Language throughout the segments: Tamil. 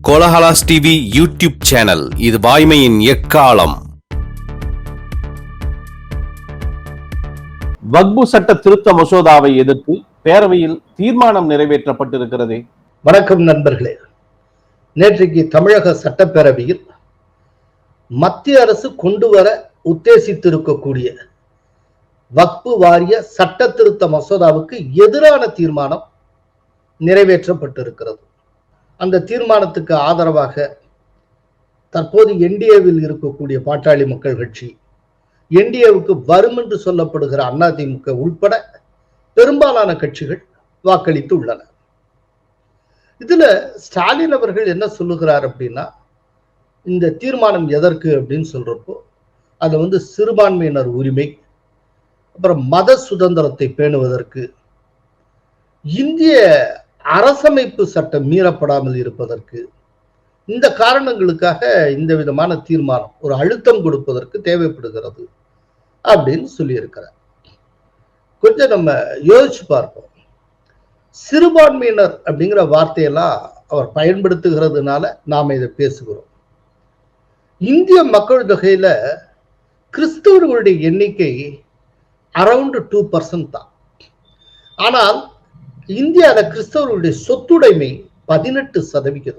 Kolahalas TV YouTube channel. இது வாய்மையின் எக்காலம். வக்பு சட்ட திருத்த மசோதாவை எதிர்த்து பேரவையில் தீர்மானம் நிறைவேற்றப்பட்டிருக்கிறது. வணக்கம் நண்பர்களே. நேற்றைக்கு தமிழக சட்டப்பேரவையில் மத்திய அரசு கொண்டு வர உத்தேசித்திருக்கக்கூடிய வக்பு வாரிய சட்ட திருத்த மசோதாவுக்கு எதிரான தீர்மானம் நிறைவேற்றப்பட்டிருக்கிறது. அந்த தீர்மானத்துக்கு ஆதரவாக தற்போது என்டிஏவில் இருக்கக்கூடிய பாட்டாளி மக்கள் கட்சி, என்டிஏவுக்கு வரும் என்று சொல்லப்படுகிற அதிமுக உட்பட பெரும்பாலான கட்சிகள் வாக்களித்து உள்ளன. இதுல ஸ்டாலின் அவர்கள் என்ன சொல்லுகிறார் அப்படின்னா, இந்த தீர்மானம் எதற்கு அப்படின்னு சொல்றப்போ அது சிறுபான்மையினர் உரிமை, அப்புறம் மத சுதந்திரத்தை பேணுவதற்கு, இந்திய அரசமைப்பு சட்டம் மீறப்படாமல் இருப்பதற்கு, இந்த காரணங்களுக்காக இந்த விதமான தீர்மானம் ஒரு அழுத்தம் கொடுப்பதற்கு தேவைப்படுகிறது அப்படின்னு சொல்லியிருக்கிறார். கொஞ்சம் நம்ம யோசிச்சு பார்ப்போம். சிறுபான்மையினர் அப்படிங்கிற வார்த்தையெல்லாம் அவர் பயன்படுத்துகிறதுனால நாம இதை பேசுகிறோம். இந்திய மக்கள் தொகையில கிறிஸ்தவர்களுடைய எண்ணிக்கை அரௌண்ட் 2% தான். ஆனால் இந்தியாவில கிறிஸ்தவர்களுடைய சொத்துடைமை 18%.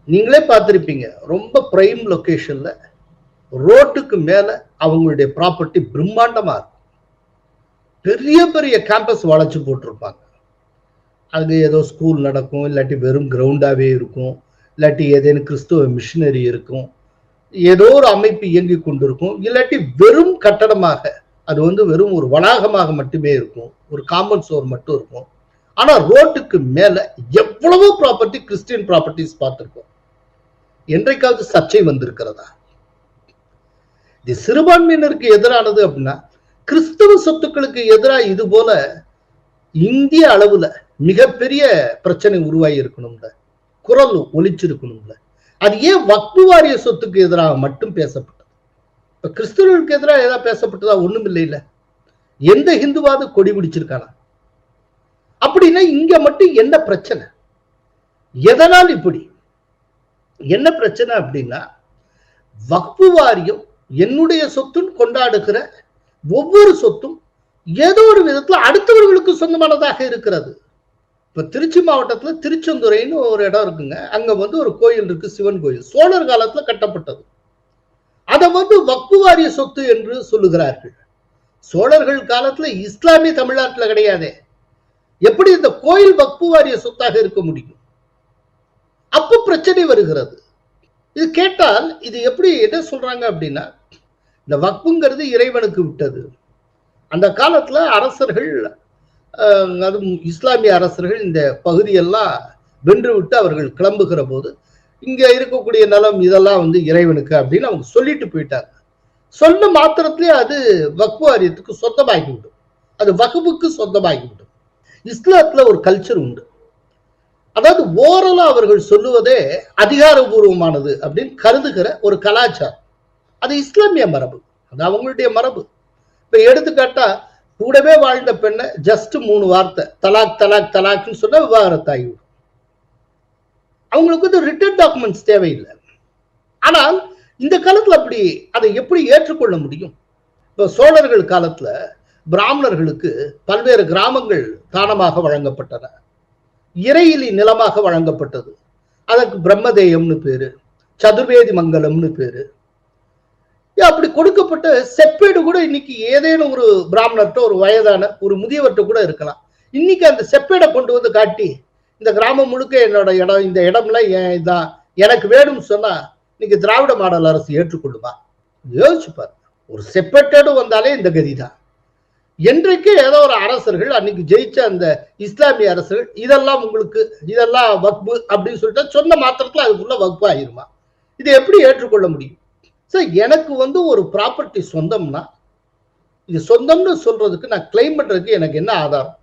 நீங்களே பார்த்திருப்பீங்க, ரொம்ப பிரைம் லொகேஷன்ல ரோட்டுக்கு மேல அவங்களுடைய ப்ராப்பர்ட்டி பிரம்மாண்டமா இருக்கும். பெரிய பெரிய கேம்பஸ் வளைச்சு போட்டிருப்பாங்க. அது ஏதோ ஸ்கூல் நடக்கும், இல்லாட்டி வெறும் கிரவுண்டாவே இருக்கும், இல்லாட்டி ஏதேனும் கிறிஸ்துவ மிஷினரி இருக்கும், ஏதோ ஒரு அமைப்பு இயங்கி கொண்டிருக்கும், இல்லாட்டி வெறும் கட்டடமாக அது வெறும் ஒரு வளாகமாக மட்டுமே இருக்கும், ஒரு காம்பவுண்ட் சுவர் மட்டும் இருக்கும். ஆனா ரோட்டுக்கு மேல எவ்வளவோ ப்ராப்பர்ட்டி, கிறிஸ்டியன் ப்ராப்பர்ட்டிஸ் பார்த்திருக்கோம். என்றைக்காவது சர்ச்சை வந்திருக்கிறதா? இது சிறுபான்மையினருக்கு எதிரானது அப்படின்னா, கிறிஸ்தவ சொத்துக்களுக்கு எதிராக இது போல இந்திய அளவுல மிகப்பெரிய பிரச்சனை உருவாகி இருக்கணும்ல, குரல் ஒலிச்சிருக்கணும்ல. அது ஏன் வக்பு வாரிய சொத்துக்கு எதிராக மட்டும் பேசப்பட்டது? இப்ப கிறிஸ்தவர்களுக்கு எதிராக ஏதாவது பேசப்பட்டதா? ஒண்ணும் இல்லையில. எந்த ஹிந்துவாவது கொடி பிடிச்சிருக்கானா? அப்படின்னா இங்க மட்டும் என்ன பிரச்சனை? எதனால் இப்படி என்ன பிரச்சனை அப்படின்னா, வக்பு வாரியம் என்னுடைய சொத்துன்னு கொண்டாடுகிற ஒவ்வொரு சொத்தும் ஏதோ ஒரு விதத்துல அடுத்தவர்களுக்கு சொந்தமானதாக இருக்கிறது. இப்ப திருச்சி மாவட்டத்துல திருச்செந்துறைன்னு ஒரு இடம் இருக்குங்க. அங்க ஒரு கோயில் இருக்கு, சிவன் கோயில். சோழர் காலத்துல கட்டப்பட்டது. அதை வக்பு வாரிய சொத்து என்று சொல்லுகிறார்கள். சோழர்கள் காலத்துல இஸ்லாமிய தமிழ்நாட்டுல கிடையாதே. எப்படி இந்த கோயில் வக்பு வாரிய சொத்தாக இருக்க முடியும்? அப்ப பிரச்சனை வருகிறது. இது கேட்டால் இது எப்படி என்ன சொல்றாங்க அப்படின்னா, இந்த வக்புங்கிறது இறைவனுக்கு விட்டது. அந்த காலத்துல அரசர்கள், அதுவும் இஸ்லாமிய அரசர்கள் இந்த பகுதியெல்லாம் வென்று விட்டு அவர்கள் கிளம்புகிற போது, இங்க இருக்கக்கூடிய நிலம் இதெல்லாம் இறைவனுக்கு அப்படின்னு அவங்க சொல்லிட்டு போயிட்டாங்க. சொன்ன மாத்திரத்திலே அது வக்பு வாரியத்துக்கு சொந்தமாகிவிடும், அது வகுப்புக்கு சொந்தமாகிவிடும். இஸ்லாத்துல ஒரு கல்ச்சர் உண்டு. அதாவது ஓரலா அவர்கள் சொல்லுவதே அதிகாரபூர்வமானது அப்படின்னு கருதுகிற ஒரு கலாச்சாரம். அது இஸ்லாமிய மரபு, அது அவங்களுடைய மரபு. இப்ப எடுத்துக்காட்டா, கூடவே வாழ்ந்த பெண்ணை ஜஸ்ட் 3 வார்த்தை தலாக் தலாக் தலாக்னு சொன்னா விவாகரத்தாகிவிடும். அவங்களுக்கு ரிட்டன் டாக்குமெண்ட்ஸ் தேவையில்லை. ஆனால் இந்த காலத்துல அப்படி அதை எப்படி ஏற்றுக்கொள்ள முடியும்? இப்போ சோழர்கள் காலத்துல பிராமணர்களுக்கு பல்வேறு கிராமங்கள் தானமாக வழங்கப்பட்டன, இறையிலி நிலமாக வழங்கப்பட்டது. அதற்கு பிரம்மதேயம்னு பேரு, சதுர்வேதி மங்கலம்னு பேரு. அப்படி கொடுக்கப்பட்ட செப்பேடு கூட இன்னைக்கு ஏதேனும் ஒரு பிராமணர்கிட்ட, ஒரு வயதான ஒரு முதியவர்கிட்ட கூட இருக்கலாம். இன்னைக்கு அந்த செப்பேடை கொண்டு காட்டி, இந்த கிராமம் முழுக்க என்னோட இடம், இந்த இடம்ல இதான் எனக்கு வேணும்னு சொன்னா இன்னைக்கு திராவிட மாடல் அரசு ஏற்றுக்கொள்ளுமா? யோசிச்சு பாரு. ஒரு செப்பேட்டோடு வந்தாலே இந்த கதிதான். என்றைக்கு ஏதோ ஒரு அரசர்கள் அன்னைக்கு ஜெயிச்ச அந்த இஸ்லாமிய அரசர்கள் இதெல்லாம் உங்களுக்கு இதெல்லாம் வக்பு அப்படின்னு சொல்லிட்டு சொன்ன மாத்திரத்துல அதுக்குள்ள வக்பு ஆயிருமா? இதை எப்படி ஏற்றுக்கொள்ள முடியும்? சார், எனக்கு ஒரு ப்ராப்பர்ட்டி சொந்தம்னா, இது சொந்தம்னு சொல்றதுக்கு, நான் கிளைம் பண்றதுக்கு எனக்கு என்ன ஆதாரம்?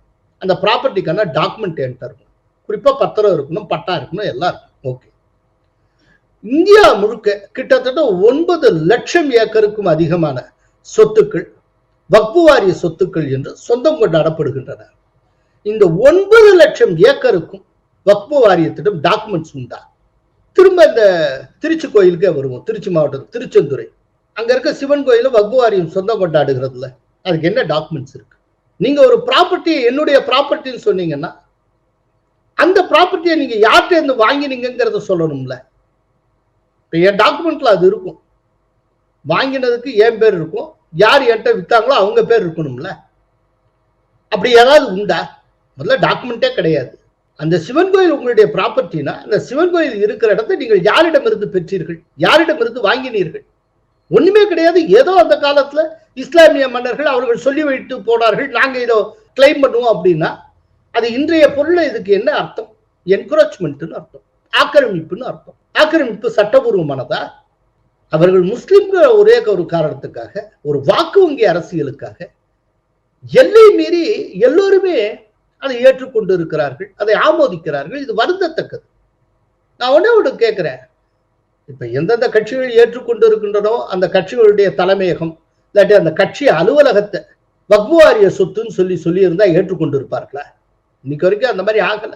அந்த ப்ராப்பர்ட்டிக்கான டாக்குமெண்ட் என்கிட்ட இருக்கும். குறிப்பா பத்திரம் இருக்கணும், பட்டா இருக்கணும், எல்லாம் இருக்கும். ஓகே. இந்தியா முழுக்க கிட்டத்தட்ட 9 லட்சம் ஏக்கருக்கும் அதிகமான சொத்துக்கள் வக்பு வாரிய சொத்துக்கள் என்று சொந்தம் கொண்டாடப்படுகின்றன. இந்த 9 லட்சம் ஏக்கருக்கும் வக்ஃபு வாரியத்திடம் டாக்குமெண்ட்ஸ் உண்டா? திரும்ப இந்த திருச்சி கோயிலுக்கே வருவோம். திருச்சி மாவட்டம் திருச்செந்துறை அங்க இருக்க சிவன் கோயில வக்ஃபு வாரியம் சொந்தம் கொண்டாடுகிறதுல அதுக்கு என்ன டாக்குமெண்ட்ஸ் இருக்கு? நீங்க ஒரு ப்ராப்பர்ட்டி என்னுடைய ப்ராப்பர்ட்டின்னு சொன்னீங்கன்னா அந்த ப்ராப்பர்ட்டியை நீங்க யார்கிட்ட இருந்து வாங்கினீங்கிறத சொல்லணும்ல. இப்ப என் டாக்குமெண்ட்ல அது இருக்கும். வாங்கினதுக்கு என் பேர் இருக்கும், யார் என்கிட்ட வித்தாங்களோ அவங்க பேர் இருக்கணும்ல. அப்படி ஏதாவது உண்டா? முதல்ல டாக்குமெண்டே கிடையாது. அந்த சிவன் கோயில் உங்களுடைய ப்ராப்பர்ட்டினா அந்த சிவன் கோயில் இருக்கிற இடத்தை நீங்கள் யாரிடமிருந்து பெற்றீர்கள், யாரிடமிருந்து வாங்கினீர்கள்? ஒண்ணுமே கிடையாது. ஏதோ அந்த காலத்துல இஸ்லாமிய மன்னர்கள் அவர்கள் சொல்லி வைத்து போனார்கள், நாங்க இதோ கிளைம் பண்ணுவோம் அப்படின்னா அது இன்றைய பொருள். இதுக்கு என்ன அர்த்தம்? என்கரேஜ்மெண்ட்னு அர்த்தம், ஆக்கிரமிப்புன்னு அர்த்தம். ஆக்கிரமிப்பு சட்டபூர்வமானதா? அவர்கள் முஸ்லிம்கள் ஒரே ஒரு காரணத்துக்காக, ஒரு வாக்கு வங்கி அரசியலுக்காக எல்லை மீறி எல்லோருமே அதை ஏற்றுக்கொண்டு இருக்கிறார்கள், அதை ஆமோதிக்கிறார்கள். இது வருந்தத்தக்கது. நான் ஒண்ணு கேட்கிறேன், இப்ப எந்தெந்த கட்சிகள் ஏற்றுக்கொண்டு இருக்கின்றனோ அந்த கட்சிகளுடைய தலைமையகம் இல்லாட்டி அந்த கட்சி அலுவலகத்தை வக்ஃபு வாரிய சொத்துன்னு சொல்லி இருந்தா ஏற்றுக்கொண்டு இருப்பார்களா? இன்னைக்கு வரைக்கும் அந்த மாதிரி ஆகல.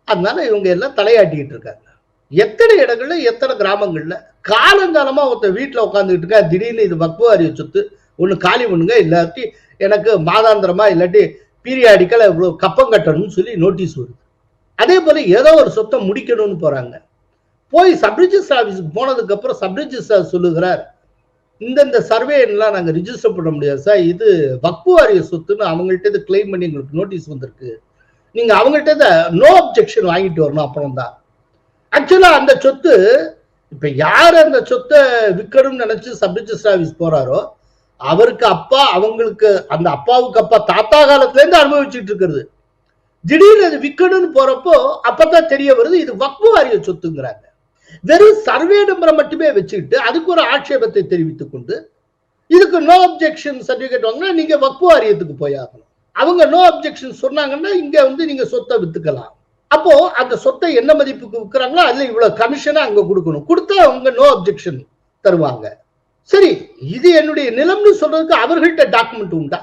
அதனால இவங்க எல்லாம் தலையாட்டிக்கிட்டு இருக்காங்க. எத்தனை இடங்கள்ல எத்தனை கிராமங்கள்ல காலங்காலமா ஒருத்த வீட்டுல உட்காந்துக்கிட்டு இருக்கா, திடீர்னு இது வக்ஃபு வாரிய சொத்து, ஒண்ணு காலி பண்ணுங்க, இல்லாட்டி எனக்கு மாதாந்திரமா இல்லாட்டி பீரியாடிக்கல இவ்வளவு கப்பம் கட்டணும்னு சொல்லி நோட்டீஸ் வருது. அதே போல ஏதோ ஒரு சொத்தை முடிக்கணும்னு போறாங்க. போய் சப்ரிஜிஸ்டர் ஆபீஸுக்கு போனதுக்கு அப்புறம் சப்ரிஜிஸ்டர் சொல்லுகிறார், இந்த சர்வே எல்லாம் நாங்க ரிஜிஸ்டர் பண்ண முடியாது சார், இது வக்ஃபு வாரிய சொத்துன்னு அவங்கள்ட்ட கிளைம் பண்ணி எங்களுக்கு நோட்டீஸ் வந்திருக்கு, நீங்க அவங்கள்ட்ட நோ அப்ஜெக்ஷன் வாங்கிட்டு வரணும். அப்புறம் தான் ஆக்சுவலா அந்த சொத்து இப்ப யார் அந்த சொத்தை விற்கணும்னு நினைச்சு சப்ரிஜிஸ்டர் ஆபீஸ் போறாரோ அவருக்கு அப்பா, அவங்களுக்கு அந்த அப்பாவுக்கு அப்பா தாத்தா காலத்துல இருந்து அனுபவிச்சுட்டு இருக்கிறது. திடீர்னு அது விற்கணும்னு போறப்போ அப்பதான் தெரிய வருது இது வக்ஃபு வாரிய சொத்துங்கிறாங்க. வெறும் சர்வே நம்பரை மட்டுமே வச்சுக்கிட்டு அதுக்கு ஒரு ஆட்சேபத்தை தெரிவித்துக் கொண்டு இதுக்கு நோ அப்ஜெக்ஷன் சர்டிபிகேட் வாங்கினா நீங்க வக்ஃபு வாரியத்துக்கு போயாகணும். அவங்க நோ அப்ஜெக்ஷன் சொன்னாங்கன்னா இங்க நீங்க சொத்தை வித்துக்கலாம். அப்போ அந்த சொத்தை என்ன மதிப்புக்கு விற்கிறாங்களோ அதுல இவ்வளவு கமிஷனை அங்க கொடுக்கணும், கொடுத்தா அவங்க நோ அப்ஜெக்ஷன் தருவாங்க. சரி, இது என்னுடைய நிலம்னு சொல்றதுக்கு அவர்கள்ட்ட டாக்குமெண்ட் உண்டா?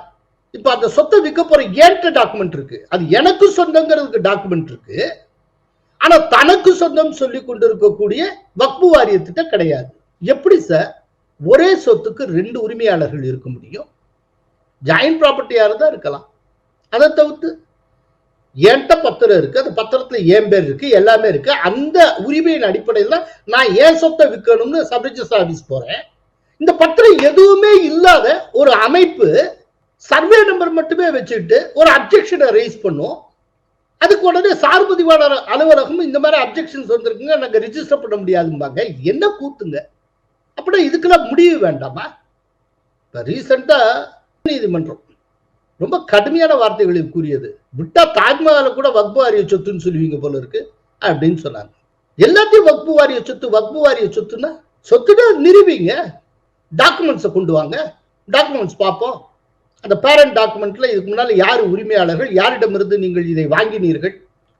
இப்ப அந்த சொத்தை விற்க போற ஏன்ட்ட டாக்குமெண்ட் இருக்கு, அது எனக்கு சொந்தங்கிறதுக்கு டாக்குமெண்ட் இருக்கு. ஆனா தனக்கு சொந்தம் சொல்லி கொண்டு இருக்கக்கூடிய வக்ஃபு வாரியத்திட்ட கிடையாது. எப்படி சார் ஒரே சொத்துக்கு ரெண்டு உரிமையாளர்கள் இருக்க முடியும்? ஜாயிண்ட் ப்ராப்பர்ட்டியா தான் இருக்கலாம். அதை தவிர்த்து என்கிட்ட பத்திரம் இருக்கு, அந்த பத்திரத்துல என் பேர் இருக்கு, எல்லாமே இருக்கு. அந்த உரிமையின் அடிப்படையில் நான் ஏன் சொத்தை விற்கணும்னு சப்ரிஜிஸ்டர் ஆபீஸ் போறேன். இந்த பத்திரம் எதுவுமே இல்லாத ஒரு அமைப்பு சர்வே நம்பர் மட்டுமே வச்சுட்டு ஒரு அப்ஜெக்ஷனை ரைஸ் பண்ணும். அதுக்கு உடனே சார்பதிவாளர் அலுவலகம் இந்த மாதிரி அப்ஜெக்ஷன்ஸ் வந்திருக்குங்க, நாங்க ரிஜிஸ்டர் பண்ண முடியாதும்பாங்க. என்ன கூத்துங்க? அப்படின்னா இதுக்கெல்லாம் முடிவு வேண்டாமா? இப்ப ரீசெண்டா நீதிமன்றம் ரொம்ப கடுமையான வார்த்தைகளில் கூறியது, விட்டா தாஜ்மஹாலை கூட வக்ஃபு வாரிய சொத்துன்னு சொல்லுவீங்க போல இருக்கு அப்படின்னு சொன்னாங்க. எல்லாத்தையும் வக்ஃபு வாரிய சொத்து, வக்ஃபு வாரிய சொத்துன்னா சொத்துனா நிறுவீங்க, டாக்குமெண்ட்ஸை கொண்டு வாங்க, டாக்குமெண்ட்ஸ் பார்ப்போம். அந்த பேரண்ட் டாக்குமெண்ட்ல இதுக்கு முன்னால யார் உரிமையாளர்கள், யாரிடமிருந்து நீங்கள் இதை வாங்கினீர்கள்.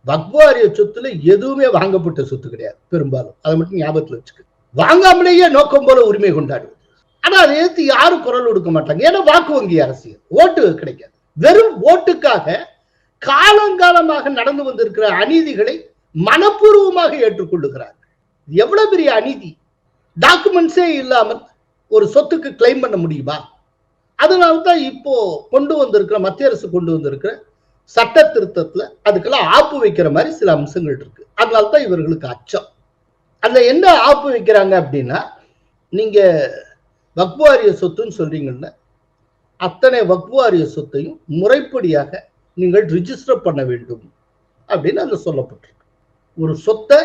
வக்ஃபு வாரிய சொத்துல எதுவுமே வாங்கப்பட்ட சொத்து கிடையாது பெரும்பாலும், அதை மட்டும் ஞாபகத்தில் வச்சுக்க. வாங்காமலேயே நோக்கம் போல உரிமை கொண்டாடுவது. ஆனா அதை எதிர்த்து யாரும் குரல் கொடுக்க மாட்டாங்க, ஏன்னா வாக்கு வங்கி அரசியல், ஓட்டு கிடைக்காது. வெறும் ஓட்டுக்காக காலங்காலமாக நடந்து வந்திருக்கிற அநீதிகளை மனப்பூர்வமாக ஏற்றுக்கொள்ளுகிறார்கள். எவ்வளவு பெரிய அநீதி! டாக்குமெண்ட்ஸே இல்லாமல் ஒரு சொத்துக்கு கிளைம் பண்ண முடியுமா? அதனால்தான் இப்போ கொண்டு வந்திருக்கிற மத்திய அரசு கொண்டு வந்திருக்கிற சட்ட திருத்தத்துல அதுக்கெல்லாம் ஆப்பு வைக்கிற மாதிரி சில அம்சங்கள் இருக்கு. அதனால்தான் இவர்களுக்கு அச்சம். அதுல என்ன ஆப்பு வைக்கிறாங்க அப்படின்னா, நீங்க வக்ஃபு வாரிய சொத்துன்னு சொல்றீங்கல்ல, அத்தனை வக்ஃபு வாரிய சொத்தையும் முறைப்படியாக நீங்கள் ரிஜிஸ்டர் பண்ண வேண்டும் அப்படின்னு அங்க சொல்லப்பட்டிருக்கு. ஒரு சொத்தை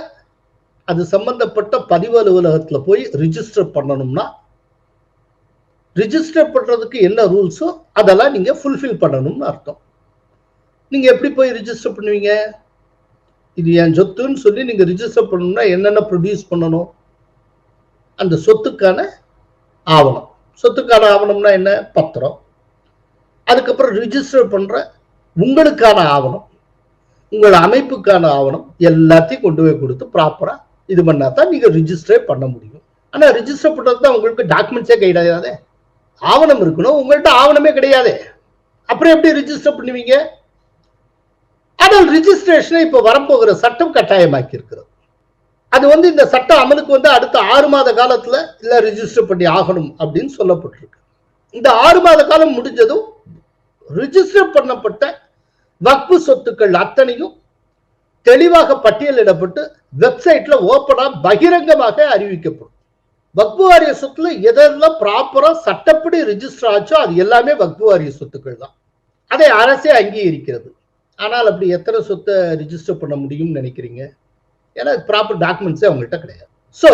அது சம்பந்தப்பட்ட பதிவு அலுவலகத்துல போய் ரிஜிஸ்டர் பண்ணணும்னா ரிஜிஸ்டர் பண்றதுக்கு என்ன ரூல்ஸோ அதெல்லாம் நீங்க ஃபுல்ஃபில் பண்ணணும்னு அர்த்தம். நீங்க எப்படி போய் ரிஜிஸ்டர் பண்ணுவீங்க? இது என் சொத்துன்னு சொல்லி நீங்க ரிஜிஸ்டர் பண்ணணும்னா என்னென்ன ப்ரொடியூஸ் பண்ணணும்? அந்த சொத்துக்கான ஆவணம். சொத்துக்கான ஆவணம்னா என்ன? பத்திரம். அதுக்கப்புறம் ரிஜிஸ்டர் பண்ற உங்களுக்கான ஆவணம், உங்கள் அமைப்புக்கான ஆவணம், எல்லாத்தையும் கொண்டு போய் கொடுத்து ப்ராப்பரா இது பண்ணா தான் நீங்க ரிஜிஸ்டரே பண்ண முடியும். ஆனா ரிஜிஸ்டர் பண்றது தான் உங்களுக்கு டாக்குமெண்ட்ஸே கிடையாதே, ஆவணம் இருக்கணும். உங்கள்கிட்ட ஆவணமே கிடையாது, அப்புறம் எப்படி ரிஜிஸ்டர் பண்ணுவீங்க? ஆனா டோட்டல் ரிஜிஸ்ட்ரேஷனை இப்ப வரப்போகிற சட்டம் கட்டாயமாக்கி இருக்கிறது. அது இந்த சட்டம் அமலுக்கு அடுத்த 6 மாத காலத்துல இல்ல ரிஜிஸ்டர் பண்ணி ஆகணும் அப்படின்னு சொல்லப்பட்டிருக்கு. இந்த 6 மாத காலம் முடிஞ்சதும் ரிஜிஸ்டர் பண்ணப்பட்ட வக்ஃபு சொத்துக்கள் அத்தனையும் தெளிவாக பட்டியலிடப்பட்டு வெப்சைட்ல ஓப்பனா பகிரங்கமாக அறிவிக்கப்படும். வக்ஃபு வாரிய சொத்துல எதெல்லாம் ப்ராப்பரா சட்டப்படி ரிஜிஸ்டர் ஆச்சோ அது எல்லாமே வக்ஃபு வாரிய சொத்துக்கள் தான். அதை அரசே அங்கீகரிக்கிறது. ஆனால் அப்படி எத்தனை சொத்தை ரிஜிஸ்டர் பண்ண முடியும்னு நினைக்கிறீங்க? ஏன்னா ப்ராப்பர் டாக்குமெண்ட்ஸே அவங்கள்ட்ட கிடையாது. ஸோ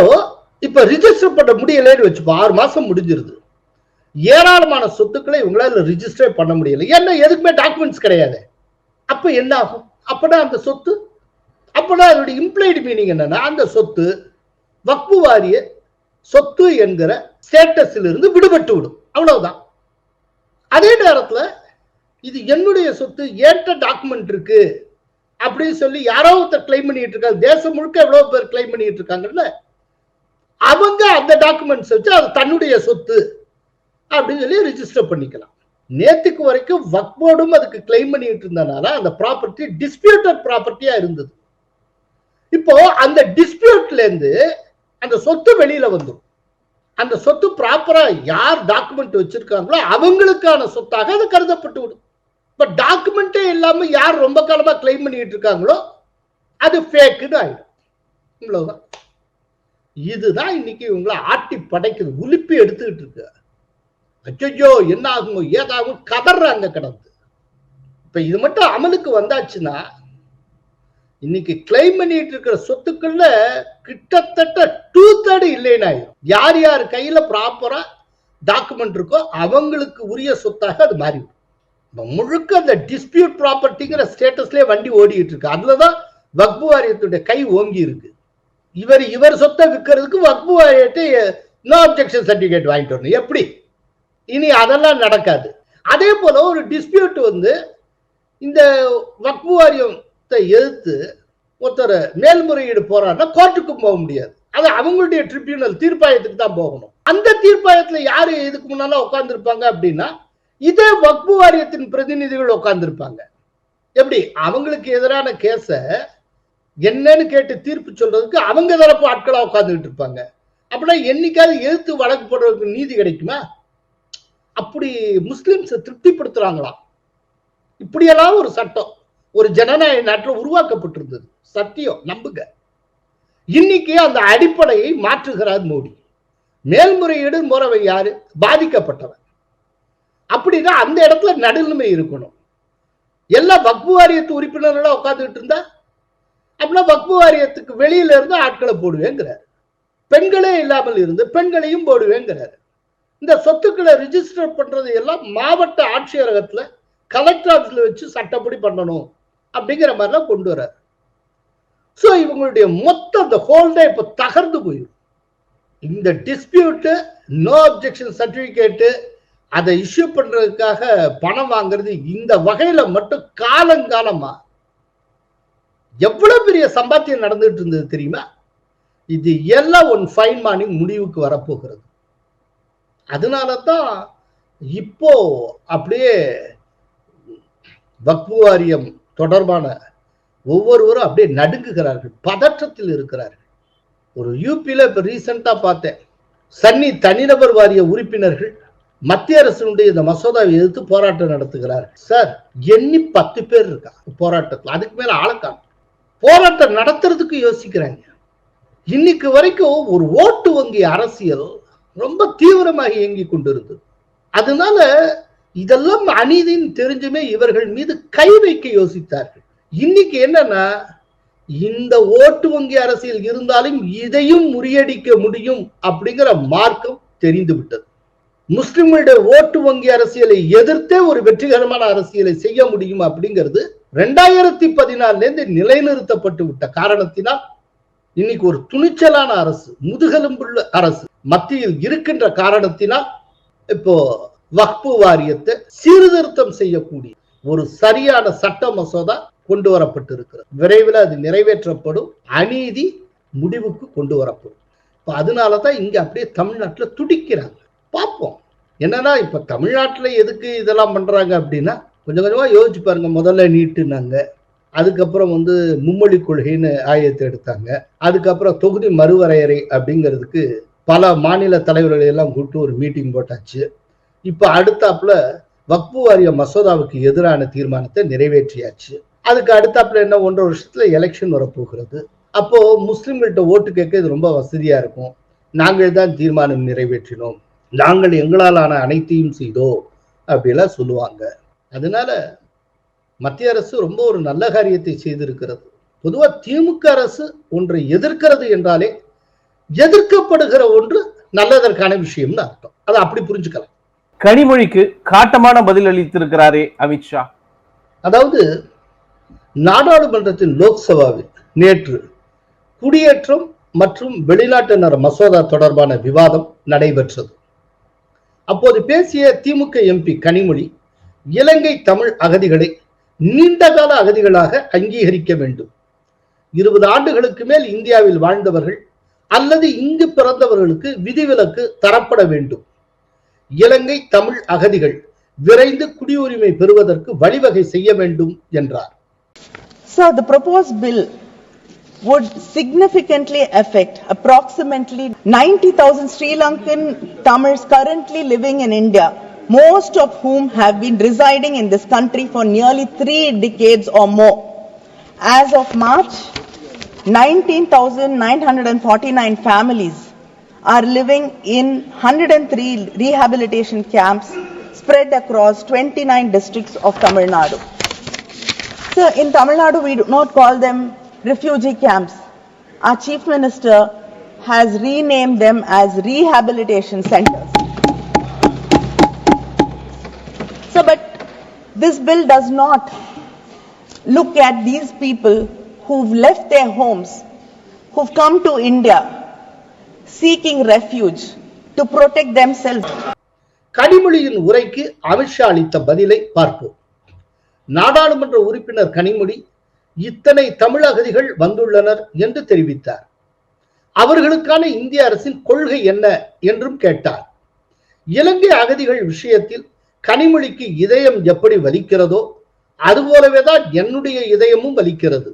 இப்ப ரிஜிஸ்டர் பண்ண முடியலன்னு வச்சுப்போம், 6 மாசம் முடிஞ்சிருது. ஏராளமான சொத்துக்களை இவங்களால ரிஜிஸ்டர் பண்ண முடியல. ஏன்னா எதுக்குமே டாக்குமெண்ட்ஸ் கிடையாது. அப்ப என்ன ஆகும்? அப்பனா அந்த சொத்து, அப்பனா அதோட இம்ப்ளைடு மீனிங் என்னன்னா அந்த சொத்து வக்ஃபு வாரிய சொத்து என்கிற ஸ்டேட்டஸில் இருந்து விடுபட்டு விடும். அவ்வளவுதான். அதே நேரத்தில் இது என்னுடைய சொத்து, ஏற்ற டாக்குமெண்ட் இருக்கு அப்படின்னு சொல்லி யாரோ ஒருத்தர் கிளைம் பண்ணிட்டு இருக்காங்க. தேசம் முழுக்க எவ்வளவு பேர் கிளைம் பண்ணிட்டு இருக்காங்கல்ல, அவங்க அந்த டாக்குமெண்ட்ஸ் வச்சு அது தன்னுடைய சொத்து அப்படின்னு சொல்லி ரிஜிஸ்டர் பண்ணிக்கலாம். நேத்துக்கு வரைக்கும் வக்ஃப் போர்டும் அதுக்கு கிளைம் பண்ணிட்டு இருந்தனால அந்த ப்ராப்பர்ட்டி டிஸ்பியூட்டட் ப்ராப்பர்ட்டியா இருந்தது. இப்போ அந்த டிஸ்பியூட்ல இருந்து அந்த சொத்து வெளியில வந்துடும். அந்த சொத்து ப்ராப்பரா யார் டாக்குமெண்ட் வச்சிருக்காங்களோ அவங்களுக்கான சொத்தாக அது கருதப்பட்டு விடும். பட் டாக்குமெண்டே இல்லாம யார் ரொம்ப காலமா கிளைம் பண்ணிட்டு இருக்காங்களோ அது ஃபேக்குன்னு ஆயிடும். இவ்வளவுதான். இதுதான் இன்னைக்கு இவங்களை ஆட்டி படைக்குது, உலுப்பி எடுத்துக்கிட்டு இருக்கு. அச்சோ என்ன ஆகும் ஏதாகும் கதறாங்க கடந்து. இப்ப இது மட்டும் அமலுக்கு வந்தாச்சுன்னா இன்னைக்கு கிளைம் பண்ணிட்டு இருக்கிற சொத்துக்கள்ல கிட்டத்தட்ட 2/3 இல்லைன்னு ஆயிடும். யார் யார் கையில ப்ராப்பரா டாக்குமெண்ட் இருக்கோ அவங்களுக்கு உரிய சொத்தாக அது மாறிடும். முழுக்க அந்த டிஸ்பியூட் ப்ராப்பர்ட்டிங்கிற ஸ்டேட்டஸ்லயே வண்டி ஓடிட்டு இருக்கு. அதுலதான் வக்ஃபு வாரியத்துடைய கை ஓங்கி இருக்கு. இவர் சொத்தை விற்கிறதுக்கு வக்ஃபு வாரியத்தை நோ அப்ஜெக்ஷன் சர்டிபிகேட் வாங்கிட்டு வரணும். எப்படி? இனி அதெல்லாம் நடக்காது. அதே போல ஒரு டிஸ்பியூட் இந்த வக்ஃபு வாரியத்தை எதிர்த்து ஒருத்தர் மேல்முறையீடு போறாருன்னா கோர்ட்டுக்கு போக முடியாது. அது அவங்களுடைய ட்ரிபியூனல் தீர்ப்பாயத்துக்கு தான் போகணும். அந்த தீர்ப்பாயத்துல யாரு இதுக்கு முன்னால உட்கார்ந்து இருப்பாங்க அப்படின்னா இதே வக்ஃபு வாரியத்தின் பிரதிநிதிகள் உட்கார்ந்து இருப்பாங்க. எப்படி? அவங்களுக்கு எதிரான கேஸ என்னன்னு கேட்டு தீர்ப்பு சொல்றதுக்கு அவங்க தரப்பு ஆட்களா உட்கார்ந்துட்டு இருப்பாங்க. அப்படின்னா என்னைக்காவது எதிர்த்து வழக்கு போடுறதுக்கு நீதி கிடைக்குமா? அப்படி முஸ்லிம்ஸ் திருப்திப்படுத்துறாங்களாம். இப்படியெல்லாம் ஒரு சட்டம் ஒரு ஜனநாயக நாட்டில் உருவாக்கப்பட்டிருந்தது. சத்தியம், நம்புங்க. இன்னைக்கு அந்த அடிப்படையை மாற்றுகிறார் மோடி. மேல்முறையீடு முறவை யாரு? பாதிக்கப்பட்டவன். அப்படின்னா அந்த இடத்துல நடுநிலைமை இருக்கணும். எல்லா வக்ஃபு வாரியத்து உறுப்பினர்களா உட்கார்ந்துட்டு இருந்தா அப்படின்னா வக்ஃபு வாரியத்துக்கு வெளியில இருந்து ஆட்களை போடுவேங்கிறார். பெண்களே இல்லாமல் இருந்து பெண்களையும் போடுவேங்கிறார். இந்த சொத்துக்களை ரிஜிஸ்டர் பண்றது எல்லாம் மாவட்ட ஆட்சியரகத்துல கலெக்டர் ஆஃபீஸ்ல வச்சு சட்டப்படி பண்ணணும் அப்படிங்கிற மாதிரிலாம் கொண்டு வர்றாரு. ஸோ இவங்களுடைய மொத்த அந்த ஹோல்டே இப்ப தகர்ந்து போயிடும். இந்த டிஸ்பியூட்டு நோ அப்ஜெக்ஷன் சர்டிபிகேட்டு அதை இஷ்யூ பண்றதுக்காக பணம் வாங்குறது இந்த வகையில மட்டும் காலங்காலமா எவ்வளவு பெரிய சம்பாத்தியம் நடந்துட்டு இருந்தது தெரியுமா? இது எல்லாம் ஒன் ஃபைன் மார்னிங் முடிவுக்கு வரப்போகிறது. அதனாலதான் இப்போ அப்படியே வக்ஃபு வாரியம் தொடர்பான ஒவ்வொருவரும் அப்படியே நடுங்குகிறார்கள், பதற்றத்தில் இருக்கிறார்கள். ஒரு யூபியில இப்ப ரீசெண்டா பார்த்தேன், சன்னி தனிநபர் வாரிய உறுப்பினர்கள் மத்திய அரசினுடைய இந்த மசோதாவை எதிர்த்து போராட்டம் நடத்துகிறார்கள். சார், எண்ணி 10 பேர் இருக்கா போராட்டத்தில், அதுக்கு மேல ஆளக்கான போராட்டம் நடத்துறதுக்கு யோசிக்கிறாங்க. இன்னைக்கு வரைக்கும் ஒரு ஓட்டு வங்கி அரசியல் ரொம்ப தீவிரமாக இயங்கி கொண்டிருந்தது. அதனால இதெல்லாம் அநீதின்னு தெரிஞ்சுமே இவர்கள் மீது கை வைக்க யோசித்தார்கள். இன்னைக்கு என்னன்னா, இந்த ஓட்டு வங்கி அரசியல் இருந்தாலும் இதையும் முறியடிக்க முடியும் அப்படிங்கிற மார்க்கம் தெரிந்து விட்டது. முஸ்லிம்களுடைய ஓட்டு வங்கி அரசியலை எதிர்த்தே ஒரு வெற்றிகரமான அரசியலை செய்ய முடியும் அப்படிங்கிறது 2014 இருந்து நிலைநிறுத்தப்பட்டு விட்ட காரணத்தினால் இன்னைக்கு ஒரு துணிச்சலான அரசு, முதுகெலும்புள்ள அரசு மத்தியில் இருக்கின்ற காரணத்தினால் இப்போ வக்ஃபு வாரியத்தை சீர்திருத்தம் செய்யக்கூடிய ஒரு சரியான சட்ட மசோதா கொண்டு வரப்பட்டு இருக்கிறது. விரைவில் அது நிறைவேற்றப்படும், அநீதி முடிவுக்கு கொண்டு வரப்படும். இப்ப அதனாலதான் இங்க அப்படியே தமிழ்நாட்டுல துடிக்கிறாங்க. பார்ப்போம் என்னன்னா, இப்ப தமிழ்நாட்டுல எதுக்கு இதெல்லாம் பண்றாங்க அப்படின்னா, கொஞ்சம் கொஞ்சமா யோசிச்சு பாருங்க. முதல்ல நீட்டுனாங்க, அதுக்கப்புறம் மும்மொழி கொள்கைன்னு ஆயத்தை எடுத்தாங்க. அதுக்கப்புறம் தொகுதி மறுவரையறை அப்படிங்கிறதுக்கு பல மாநில தலைவர்களை எல்லாம் கூப்பிட்டு ஒரு மீட்டிங் போட்டாச்சு. இப்ப அடுத்தாப்புல வக்பு வாரிய மசோதாவுக்கு எதிரான தீர்மானத்தை நிறைவேற்றியாச்சு. அதுக்கு அடுத்தாப்புல என்ன 1.5 வருஷத்துல எலெக்ஷன் வரப்போகிறது. அப்போ முஸ்லிம்கள்ட்ட ஓட்டு கேட்க இது ரொம்ப வசதியா இருக்கும். நாங்கள் தான் தீர்மானம் நிறைவேற்றினோம், நாங்கள் எங்களாலான அனைத்தையும் செய்தோம் அப்படிலாம் சொல்லுவாங்க. அதனால மத்திய அரசு ரொம்ப ஒரு நல்ல காரியத்தை செய்திருக்கிறது. பொதுவா திமுக அரசு ஒன்றை எதிர்க்கிறது என்றாலே எதிர்க்கப்படுகிற ஒன்று நல்லதற்கான விஷயம்னு அர்த்தம். அதை அப்படி புரிஞ்சுக்கலாம். கனிமொழிக்கு காட்டமான பதில் அளித்திருக்கிறாரே அமித்ஷா. அதாவது நாடாளுமன்றத்தின் லோக்சபாவில் நேற்று குடியேற்றம் மற்றும் வெளிநாட்டினர் மசோதா தொடர்பான விவாதம் நடைபெற்றது. அப்போது பேசிய திமுக எம்பி கனிமொழி இலங்கை தமிழ் அகதிகளை நீண்டகால அகதிகளாக அங்கீகரிக்க வேண்டும், 20 ஆண்டுகளுக்கு மேல் இந்தியாவில் வாழ்ந்தவர்கள் அல்லது இங்கு பிறந்தவர்களுக்கு விதிவிலக்கு தரப்பட வேண்டும், இலங்கை தமிழ் அகதிகள் விரைந்து குடியுரிமை பெறுவதற்கு வழிவகை செய்ய வேண்டும் என்றார். So the proposed bill would significantly affect approximately 90,000 Sri Lankan Tamils currently living in India, most of whom have been residing in this country for nearly 3 decades or more. As of March, 19,949 families are living in 103 rehabilitation camps spread across 29 districts of Tamil Nadu. So in Tamil Nadu we do not call them refugee camps. Our Chief Minister has renamed them as rehabilitation centers. So but this bill does not look at these people who've left their homes, who've come to India seeking refuge to protect themselves. கனிமொழியின் உரைக்கு அமித்ஷா அளித்த பதிலை பார்ப்போம். நாடாளுமன்ற உறுப்பினர் கனிமொழி இத்தனை தமிழ் அகதிகள் வந்துள்ளனர் என்று தெரிவித்தார். அவர்களுக்கான இந்திய அரசின் கொள்கை என்ன என்றும் கேட்டார். இலங்கை அகதிகள் விஷயத்தில் கனிமொழிக்கு இதயம் எப்படி வலிக்கிறதோ அதுபோலவேதான் என்னுடைய இதயமும் வலிக்கிறது.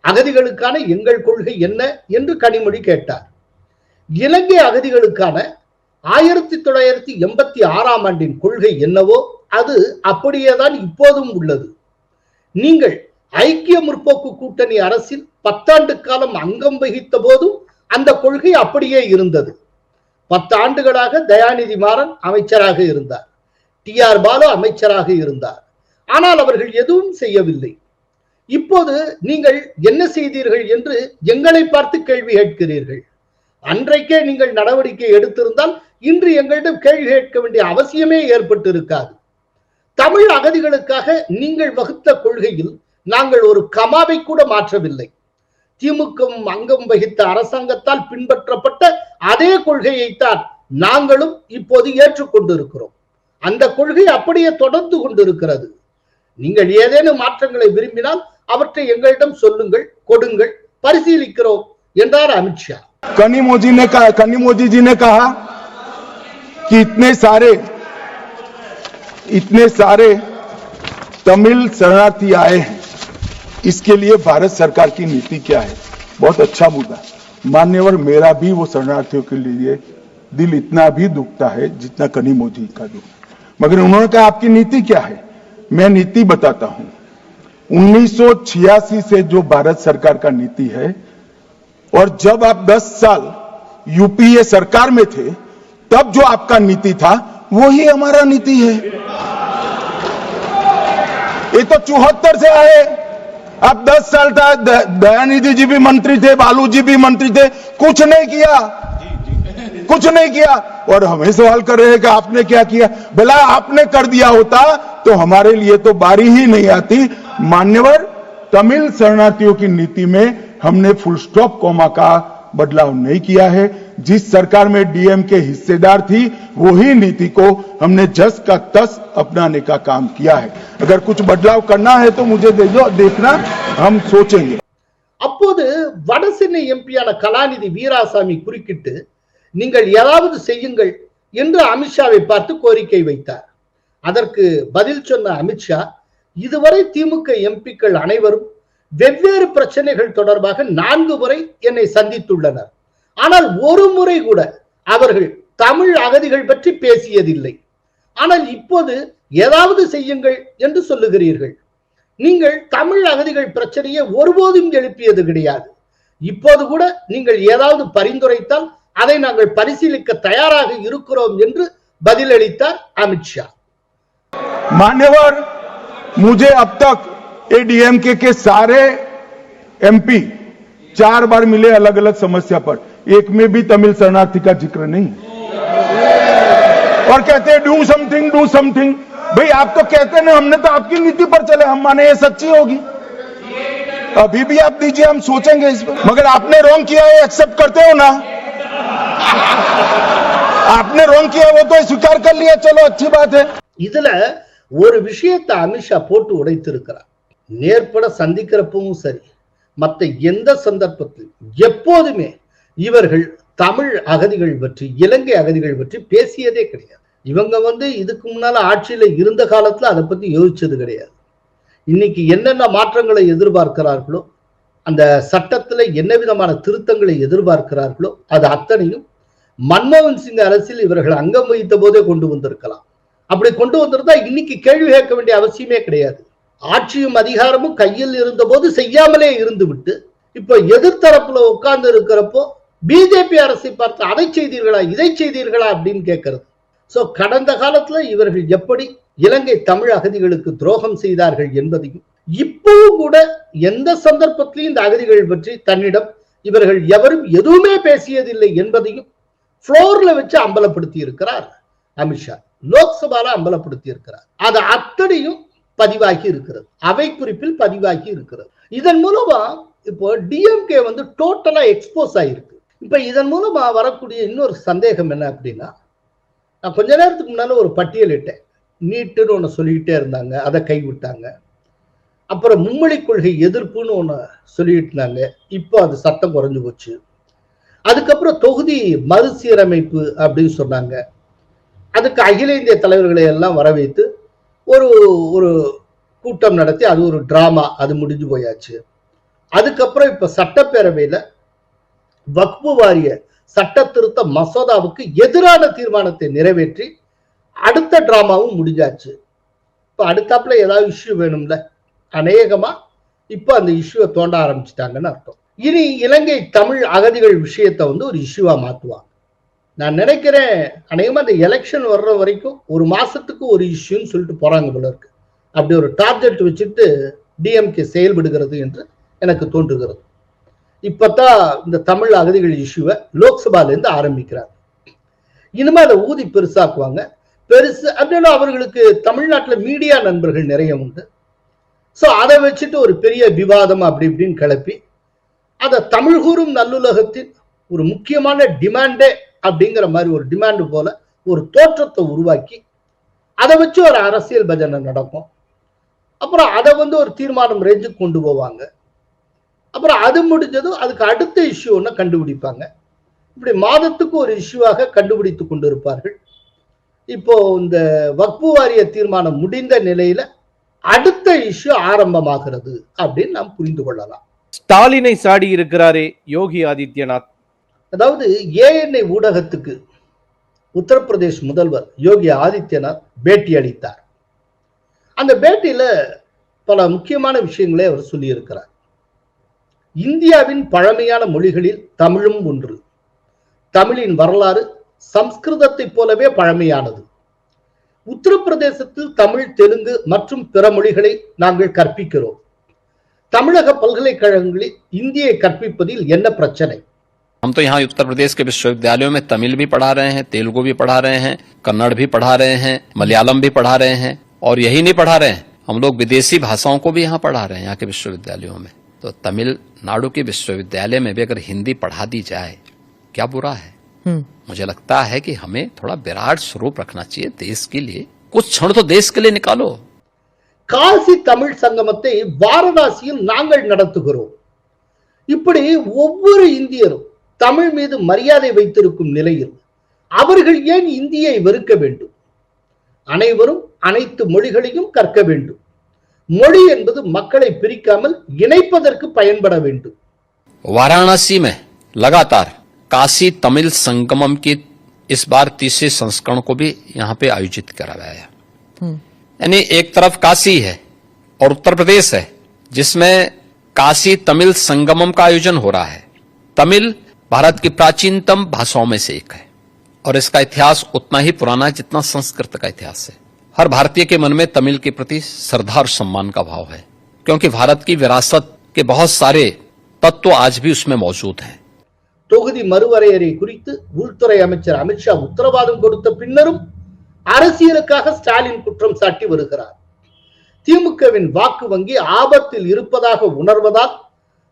அகதிகளுக்கான எங்கள் கொள்கை என்ன என்று கனிமொழி கேட்டார். இலங்கை அகதிகளுக்கான 1986 ஆண்டின் கொள்கை என்னவோ அது அப்படியேதான் இப்போதும் உள்ளது. நீங்கள் ஐக்கிய முற்போக்கு கூட்டணி அரசில் 10 ஆண்டு காலம் அங்கம் வகித்த போதும் அந்த கொள்கை அப்படியே இருந்தது. 10 ஆண்டுகளாக தயாநிதி மாறன் அமைச்சராக இருந்தார், TR பாலு அமைச்சராக இருந்தார். ஆனால் அவர்கள் எதுவும் செய்யவில்லை. இப்போது நீங்கள் என்ன செய்தீர்கள் என்று எங்களை பார்த்து கேள்வி கேட்கிறீர்கள். அன்றைக்கே நீங்கள் நடவடிக்கை எடுத்திருந்தால் இன்று எங்களிடம் கேள்வி கேட்க வேண்டிய அவசியமே ஏற்பட்டு இருக்காது. தமிழ் அகதிகளுக்காக நீங்கள் வகுத்த கொள்கையில் நாங்கள் ஒரு கமாவை கூட மாற்றவில்லை. திமுக அங்கம் வகித்த அரசாங்கத்தால் பின்பற்றப்பட்ட அதே கொள்கையைத்தான் நாங்களும் இப்போது ஏற்றுக்கொண்டிருக்கிறோம். அந்த கொள்கை அப்படியே தொடர்ந்து கொண்டிருக்கிறது. நீங்கள் ஏதேனும் மாற்றங்களை விரும்பினால் அவற்றை எங்களிடம் சொல்லுங்கள், கொடுங்கள், பரிசீலிக்கிறோம் என்றார் அமித்ஷா. कनिमोजी जी ने कहा कि इतने सारे तमिल शरणार्थी आए हैं, इसके लिए भारत सरकार की नीति क्या है। बहुत अच्छा मुद्दा मान्यवर, मेरा भी वो शरणार्थियों के लिए दिल इतना भी दुखता है जितना कनिमोजी का दुख। मगर उन्होंने कहा आपकी नीति क्या है। मैं नीति बताता हूं। 1986 से जो भारत सरकार का नीति है और जब आप 10 साल यूपीए सरकार में थे तब जो आपका नीति था वही हमारा नीति है। ये तो 74 से आए, अब 10 साल था, दयानिधि जी भी मंत्री थे, बालू जी भी मंत्री थे, कुछ नहीं किया, कुछ नहीं किया। और हमें सवाल कर रहे हैं कि आपने क्या किया। भला आपने कर दिया होता तो हमारे लिए तो बारी ही नहीं आती। मान्यवर, तमिल शरणार्थियों की नीति में हमने फुल स्टॉप कॉमा का बदलाव नहीं किया है। जिस सरकार में डीएम के हिस्सेदार थी वही नीति को हमने जस का तस अपनाने का काम किया है। अगर कुछ बदलाव करना है तो मुझे दे दो, देखना, हम सोचेंगे। அப்போது வடசென்னை எம்பியான கலாநிதி வீராசாமி குறுக்கிட்டு நீங்கள் ஏதாவது செய்யுங்கள் என்று அமித்ஷாவை பார்த்து கோரிக்கை வைத்தார். அதற்கு பதில் சொன்ன அமித்ஷா, இதுவரை திமுக எம்பிக்கள் அனைவரும் வெவ்வேறு பிரச்சனைகள் தொடர்பாக 4 முறை என்னை சந்தித்துள்ளனர். ஆனால் ஒரு முறை கூட அவர்கள் தமிழ் அகதிகள் பற்றி பேசியதில்லை. ஆனால் இப்போது ஏதாவது செய்யுங்கள் என்று சொல்லுகிறீர்கள். நீங்கள் தமிழ் அகதிகள் பிரச்சனையை ஒருபோதும் எழுப்பியது கிடையாது. இப்போது கூட நீங்கள் ஏதாவது பரிந்துரைத்தால் அதை நாங்கள் பரிசீலிக்க தயாராக இருக்கிறோம் என்று பதிலளித்தார் அமித்ஷா. मान्यवर, मुझे अब तक एडीएमके के सारे एमपी 4 बार मिले अलग अलग समस्या पर, एक में भी तमिल शरणार्थी का जिक्र नहीं, और कहते हैं डू समथिंग। भाई आप तो कहते हैं ना, हमने तो आपकी नीति पर चले, हम माने ये सच्ची होगी। अभी भी आप दीजिए, हम सोचेंगे इस पर। मगर आपने रॉन्ग किया है, एक्सेप्ट करते हो ना? आपने रॉन्ग किया वो तो स्वीकार कर लिया, चलो अच्छी बात है। இதுல ஒரு விஷயத்தை அமித்ஷா போட்டு உடைத்திருக்கிறார். நேர்பட சந்திக்கிறப்பவும் சரி, மற்ற எந்த சந்தர்ப்பத்தில் எப்போதுமே இவர்கள் தமிழ் அகதிகள் பற்றி, இலங்கை அகதிகள் பற்றி பேசியதே கிடையாது. இவங்க இதுக்கு முன்னால ஆட்சியில இருந்த காலத்துல அதை பத்தி யோசிச்சது கிடையாது. இன்னைக்கு என்னென்ன மாற்றங்களை எதிர்பார்க்கிறார்களோ, அந்த சட்டத்துல என்ன விதமான திருத்தங்களை எதிர்பார்க்கிறார்களோ, அது அத்தனையும் மன்மோகன் சிங் அரசில் இவர்கள் அங்கம் வகித்த போதே கொண்டு வந்திருக்கலாம். அப்படி கொண்டு வந்திருந்தா இன்னைக்கு கேள்வி கேட்க வேண்டிய அவசியமே கிடையாது. ஆட்சியும் அதிகாரமும் கையில் இருந்த போது செய்யாமலே இருந்து விட்டு இப்ப எதிர்த்தரப்புல உட்கார்ந்து இருக்கிறப்போ பிஜேபி அரசை பார்த்து அதை செய்தீர்களா, இதை செய்தீர்களா அப்படின்னு கேட்கறது. சோ கடந்த காலத்துல இவர்கள் எப்படி இலங்கை தமிழ் அகதிகளுக்கு துரோகம் செய்தார்கள் என்பதையும், இப்பவும் கூட எந்த சந்தர்ப்பத்திலையும் இந்த அகதிகள் பற்றி தன்னிடம் இவர்கள் எவரும் எதுவுமே பேசியதில்லை என்பதையும் புளோர்ல வச்சு அம்பலப்படுத்தி இருக்கிறார் அமித்ஷா. லோக்சபால அம்பலப்படுத்தி இருக்கிறார். அது அத்தனையும் பதிவாகி இருக்கிறது, அவை குறிப்பில் பதிவாகி இருக்கிறது. இதன் மூலமா இப்போ டிஎம்கே டோட்டலா எக்ஸ்போஸ் ஆயிருக்கு. இப்ப இதன் மூலமா வரக்கூடிய இன்னொரு சந்தேகம் என்ன அப்படின்னா, நான் கொஞ்ச நேரத்துக்கு முன்னால ஒரு பட்டியலிட்டேன். நீட்டுன்னு ஒன்று சொல்லிக்கிட்டே இருந்தாங்க, அதை கைவிட்டாங்க. அப்புறம் மும்மொழி கொள்கை எதிர்ப்புன்னு ஒன்று சொல்லிட்டு இருந்தாங்க, இப்போ அது சட்டம் குறைஞ்சு போச்சு. அதுக்கப்புறம் தொகுதி மறுசீரமைப்பு அப்படின்னு சொன்னாங்க. அதுக்கு அகில இந்திய தலைவர்களை எல்லாம் வர வைத்து ஒரு கூட்டம் நடத்தி அது ஒரு டிராமா, அது முடிஞ்சு போயாச்சு. அதுக்கப்புறம் இப்ப சட்டப்பேரவையில வக்பு வாரிய சட்ட திருத்த மசோதாவுக்கு எதிரான தீர்மானத்தை நிறைவேற்றி அடுத்த டிராமாவும் முடிஞ்சாச்சு. இப்ப அடுத்தாப்புல ஏதாவது இஷ்யூ வேணும்ல, அநேகமா இப்ப அந்த இஷ்யூவை தோண்ட ஆரம்பிச்சுட்டாங்கன்னு அர்த்தம். இனி இலங்கை தமிழ் அகதிகள் விஷயத்தை ஒரு இஷ்யூவா மாத்துவாங்க. நான் நினைக்கிறேன் அநேகமா அந்த எலெக்ஷன் வர்ற வரைக்கும் ஒரு மாசத்துக்கு ஒரு இஷ்யூன்னு சொல்லிட்டு போறாங்க போல இருக்கு. அப்படி ஒரு டார்கெட் வச்சுட்டு டிஎம்கே செயல்படுகிறது என்று எனக்கு தோன்றுகிறது. இப்பதான் இந்த தமிழ் அகதிகள் இஷ்யூவை லோக்சபால இருந்து ஆரம்பிக்கிறாங்க. இனிமே அதை ஊதி பெருசாக்குவாங்க. பெருசு அப்படின்னா அவர்களுக்கு தமிழ்நாட்டுல மீடியா நண்பர்கள் நிறைய உண்டு. சோ அதை வச்சுட்டு ஒரு பெரிய விவாதம் அப்படி இப்படின்னு கிளப்பி அதை தமிழ் கூறும் நல்லுலகத்தின் ஒரு முக்கியமான டிமாண்டே அப்படிங்கிற மாதிரி ஒரு டிமாண்ட் போல ஒரு தோற்றத்தை உருவாக்கி அதை வச்சு ஒரு அரசியல் பஜனை நடக்கும். அப்புறம் அதை ஒரு தீர்மானம் ரேஞ்சுக்கு கொண்டு போவாங்க. அப்புறம் அது முடிஞ்சதும் அதுக்கு அடுத்த இஷ்யூ ஒன்று கண்டுபிடிப்பாங்க. இப்படி மாதத்துக்கு ஒரு இஷ்யூவாக கண்டுபிடித்து கொண்டு இருப்பார்கள். இப்போ இந்த வக்பு வாரிய தீர்மானம் முடிந்த நிலையில அடுத்த இஷ்யூ ஆரம்பமாகிறது அப்படின்னு நாம் புரிந்து கொள்ளலாம். ஸ்டாலினை சாடி இருக்கிறாரே யோகி ஆதித்யநாத். அதாவது ஏஎன்ஐ ஊடகத்துக்கு உத்தரப்பிரதேஷ் முதல்வர் யோகி ஆதித்யநாத் பேட்டி அளித்தார். அந்த பேட்டியில பல முக்கியமான விஷயங்களை அவர் சொல்லியிருக்கிறார். இந்தியாவின் பழமையான மொழிகளில் தமிழும் ஒன்று. தமிழின் வரலாறு சம்ஸ்கிருதத்தை போலவே பழமையானது. உத்தரப்பிரதேசத்தில் தமிழ், தெலுங்கு மற்றும் பிற மொழிகளை நாங்கள் கற்பிக்கிறோம். தமிழக பல்கலைக்கழகங்களில் இந்தியை கற்பிப்பதில் என்ன பிரச்சனை? हम तो यहाँ उत्तर प्रदेश के विश्वविद्यालयों में तमिल भी पढ़ा रहे हैं, तेलुगु भी पढ़ा रहे हैं, कन्नड़ भी पढ़ा रहे हैं, मलयालम भी पढ़ा रहे हैं, और यही नहीं पढ़ा रहे हैं, हम लोग विदेशी भाषाओं को भी यहाँ पढ़ा रहे हैं यहाँ के विश्वविद्यालयों में। तो तमिलनाडु के विश्वविद्यालय में भी अगर हिंदी पढ़ा दी जाए क्या बुरा है? मुझे लगता है कि हमें थोड़ा विराट स्वरूप रखना चाहिए देश के लिए। कुछ क्षण तो देश के लिए निकालो। காசி தமிழ் சங்கமத்தை வாரணாசியில் நாங்கள் நடத்துகிறோம். இப்படி ஒவ்வொரு இந்தியரும் தமிழ் மீது மரியாதை வைத்திருக்கும் நிலையில் அவர்கள் ஏன் இந்தியை வெறுக்க வேண்டும்? அனைவரும் அனைத்து மொழிகளையும் கற்க வேண்டும். மொழி என்பது மக்களை பிரிக்காமல் இணைப்பதற்கு பயன்பட வேண்டும். वाराणसी में लगातार काशी तमिल संगमम की इस बार तीसरे संस्करण को भी यहाँ पे आयोजित करा गया है। यानी एक तरफ काशी है और उत्तर प्रदेश है जिसमें काशी तमिल संगमम का आयोजन हो रहा है। तमिल भारत की प्राचीनतम भाषाओं में से एक है और इसका इतिहास उतना ही पुराना है जितना संस्कृत का इतिहास है। हर भारतीय के मन में तमिल के प्रति श्रद्धा और सम्मान का भाव है क्योंकि भारत की विरासत के बहुत सारे तत्व आज भी उसमें मौजूद हैं। தொகுதி மறுவரையறை குறித்து உள்துறை அமைச்சர் அமித்ஷா உத்தரவாதம் கொடுத்த பின்னரும் அரசியலுக்காக ஸ்டாலின் குற்றம் சாட்டி வருகிறார். திமுகவின் வாக்கு வங்கி ஆபத்தில் இருப்பதாக உணர்வதால்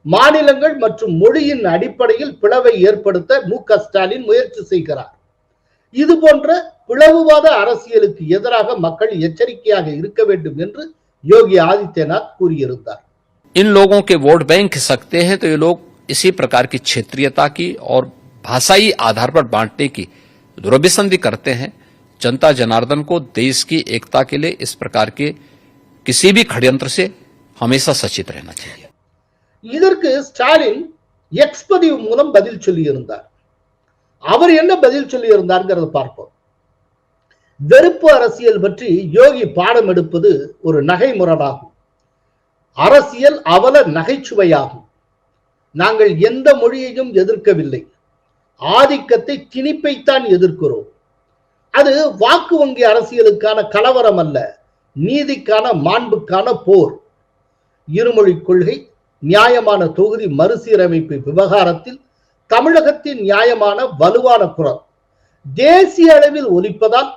மாநிலங்கள் மற்றும் மொழியின் அடிப்படையில் பிளவை ஏற்படுத்த மு.க. ஸ்டாலின் முயற்சி செய்கிறார். இது போன்ற பிளவுவாத அரசியலுக்கு எதிராக மக்கள் எச்சரிக்கையாக இருக்க வேண்டும் என்று யோகி ஆதித்யநாத் கூறியிருந்தார். इन लोगों के वोट बैंक खिसकते हैं तो ये लोग इसी प्रकार की क्षेत्रीयता की और भाषाई आधार पर बांटने की दुर्भिसंधि करते हैं। जनता जनार्दन को देश की एकता के लिए इस प्रकार के किसी भी षड्यंत्र से हमेशा सचेत रहना चाहिए। இதற்கு ஸ்டாலின் எக்ஸ் பதிவு மூலம் பதில் சொல்லியிருந்தார். அவர் என்ன பதில் சொல்லியிருந்தார்ங்கிறத பார்ப்போம். வெறுப்பு அரசியல் பற்றி யோகி பாடம் எடுப்பது ஒரு நகைமுரணாகும். அரசியல் அவல நகைச்சுவையாகும். நாங்கள் எந்த மொழியையும் எதிர்க்கவில்லை. ஆதிக்கத்தை திணிப்பைத்தான் எதிர்க்கிறோம். அது வாக்கு வங்கி அரசியலுக்கான கலவரம் அல்ல, நீதிக்கான மாண்புக்கான போர். இருமொழி கொள்கை, நியாயமான தொகுதி மறுசீரமைப்பு விவகாரத்தில் தமிழகத்தின் நியாயமான வலுவான குரல் தேசிய அளவில் ஒலிப்பதால்